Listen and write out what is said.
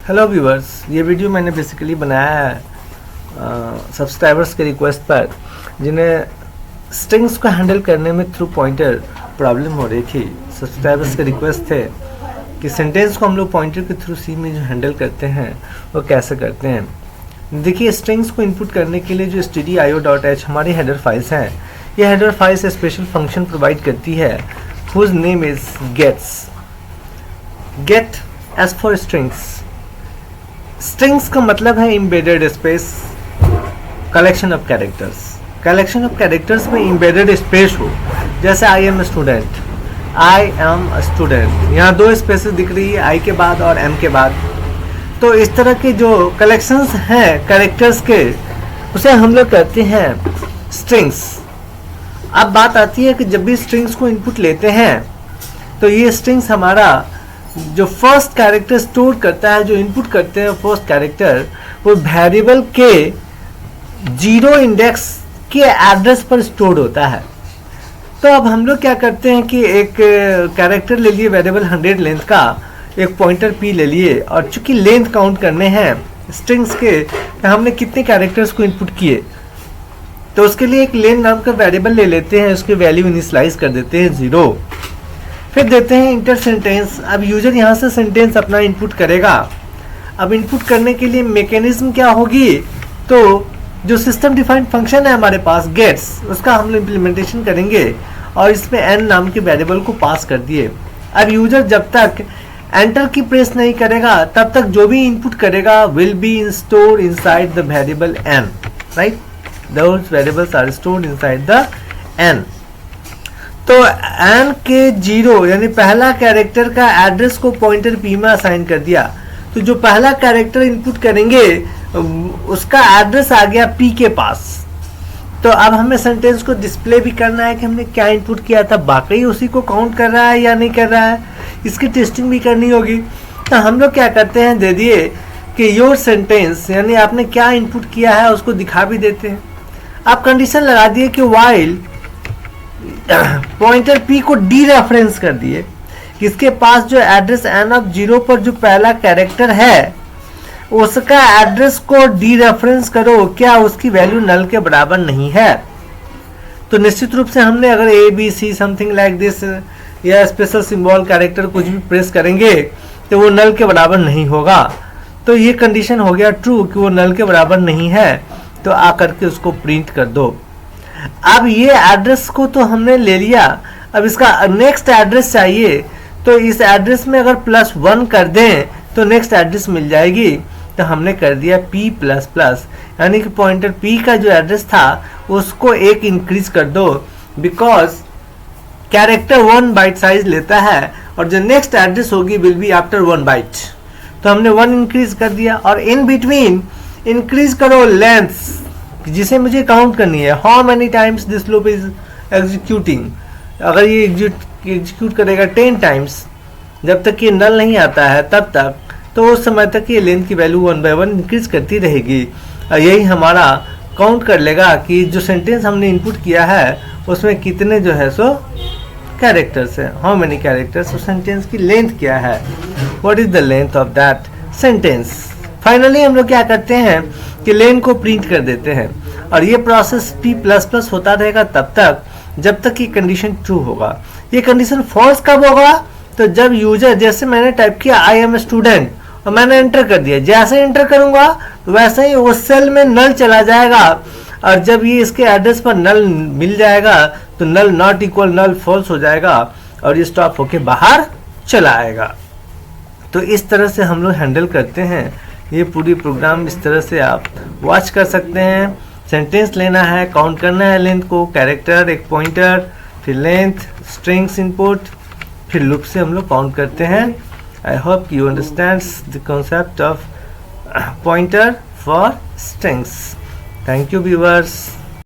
Hello viewers, ये video मैंने basically बनाया है सब्सक्राइबर्स के रिक्वेस्ट पर, जिन्हें स्ट्रिंग्स को हैंडल करने में थ्रू पॉइंटर प्रॉब्लम हो रही थी। सब्सक्राइबर्स के रिक्वेस्ट थे कि सेंटेंस को हम लोग पॉइंटर के थ्रू सी में जो हैंडल करते हैं वो कैसे करते हैं। देखिए, स्ट्रिंग्स को इनपुट करने के लिए जो stdio.h हमारी हेडर फाइल्स हैं, ये header files special function provide करती है whose name is get as for strings का मतलब है embedded space, collection of characters में embedded space हो। जैसे I am a student, यहाँ दो स्पेसेस दिख रही है, I के बाद और M के बाद। तो इस तरह के जो कलेक्शंस हैं कैरेक्टर्स के, उसे हम लोग कहते हैं स्ट्रिंग्स। अब बात आती है कि जब भी स्ट्रिंग्स को इनपुट लेते हैं तो ये स्ट्रिंग्स हमारा जो फर्स्ट कैरेक्टर स्टोर करता है, जो इनपुट करते हैं फर्स्ट कैरेक्टर, वो वेरिएबल के 0 इंडेक्स के एड्रेस पर स्टोर होता है। तो अब हम लोग क्या करते हैं कि एक कैरेक्टर ले लिए वेरिएबल 100 लेंथ का, एक पॉइंटर p ले लिए, और चूंकि लेंथ काउंट करने हैं स्ट्रिंग्स के, हमने कितने कैरेक्टर्स को इनपुट किए, तो उसके लिए एक लेंथ नाम का वेरिएबल ले लेते हैं, उसकी वैल्यू इनिशियलाइज कर देते हैं 0, फिर देते हैं इंटर सेंटेंस। अब यूजर यहाँ से सेंटेंस अपना इनपुट करेगा। अब इनपुट करने के लिए मैकेनिज्म क्या होगी, तो जो सिस्टम डिफाइंड फंक्शन है हमारे पास गेट्स, उसका हम लोग इम्प्लीमेंटेशन करेंगे और इसमें n नाम के वेरिएबल को पास कर दिए। अब यूजर जब तक एंटर की प्रेस नहीं करेगा तब तक जो भी इनपुट करेगा will be store inside the variable n, right. Those variables are stored inside the n। तो n के 0 यानी पहला कैरेक्टर का एड्रेस को पॉइंटर p में असाइन कर दिया, तो जो पहला कैरेक्टर इनपुट करेंगे उसका एड्रेस आ गया p के पास। तो अब हमें सेंटेंस को डिस्प्ले भी करना है कि हमने क्या इनपुट किया था, वाकई उसी को काउंट कर रहा है या नहीं कर रहा है, इसकी टेस्टिंग भी करनी होगी। तो हम लोग क्या करते हैं, दे दिए कि योर सेंटेंस, यानी आपने क्या इनपुट किया है उसको दिखा भी देते हैं। आप कंडीशन लगा दिए कि वाइल पॉइंटर p को डी रेफरेंस कर दिए, किसके पास जो एड्रेस n ऑफ 0 पर जो पहला कैरेक्टर है उसका एड्रेस को डी रेफरेंस करो, क्या उसकी वैल्यू नल के बराबर नहीं है। तो निश्चित रूप से हमने अगर a b c something like this या स्पेशल सिंबल कैरेक्टर कुछ भी प्रेस करेंगे तो वो नल के बराबर नहीं होगा। तो ये कंडीशन हो गया ट्रू कि वो नल के बराबर नहीं है, तो आकर के उसको प्रिंट कर दो। अब ये एड्रेस को तो हमने ले लिया, अब इसका नेक्स्ट एड्रेस चाहिए, तो इस एड्रेस में अगर +1 कर दें तो नेक्स्ट एड्रेस मिल जाएगी। तो हमने कर दिया p++, यानी कि पॉइंटर p का जो एड्रेस था उसको 1 इंक्रीज कर दो, बिकॉज कैरेक्टर 1 बाइट साइज लेता है और जो नेक्स्ट एड्रेस होगी विल बी आफ्टर 1 बाइट। तो हमने 1 इंक्रीज कर दिया, और इन बिटवीन इंक्रीज करो लेंथ जिसे मुझे काउंट करनी है, how many times this loop is executing. अगर ये एग्जीक्यूट करेगा 10 टाइम्स, जब तक ये नल नहीं आता है तब तक, तो उस समय तक ये लेंथ की वैल्यू 1 by 1 इंक्रीज करती रहेगी, और यही हमारा काउंट कर लेगा कि जो सेंटेंस हमने इनपुट किया है उसमें कितने जो है सो कैरेक्टर्स है, हाउ मेनी कैरेक्टर्स, उस सेंटेंस की लेंथ क्या है, what is the length of that sentence. Finally हम लोग क्या करते हैं कि लेन को प्रिंट कर देते हैं, और ये प्रोसेस p++ होता रहेगा तब तक जब तक ये कंडीशन ट्रू होगा। ये कंडीशन फॉल्स कब होगा, तो जब यूजर, जैसे मैंने टाइप किया आई एम ए स्टूडेंट और मैंने एंटर कर दिया, जैसे एंटर करूंगा तो वैसे ही उस सेल में नल चला जाएगा, और जब ये इसके एड्रेस पर नल मिल जाएगा तो नल नॉट इक्वल नल फॉल्स हो जाएगा और ये स्टॉप होके बाहर चला आएगा। तो इस तरह से हम लोग हैंडल करते हैं ये पूरी प्रोग्राम। इस तरह से आप वॉच कर सकते हैं। सेंटेंस लेना है, काउंट करना है लेंथ को, कैरेक्टर, एक पॉइंटर, फिर लेंथ, स्ट्रिंग्स इनपुट, फिर लूप से हम लोग काउंट करते हैं। I hope you understand the concept of pointer for strings. Thank you viewers.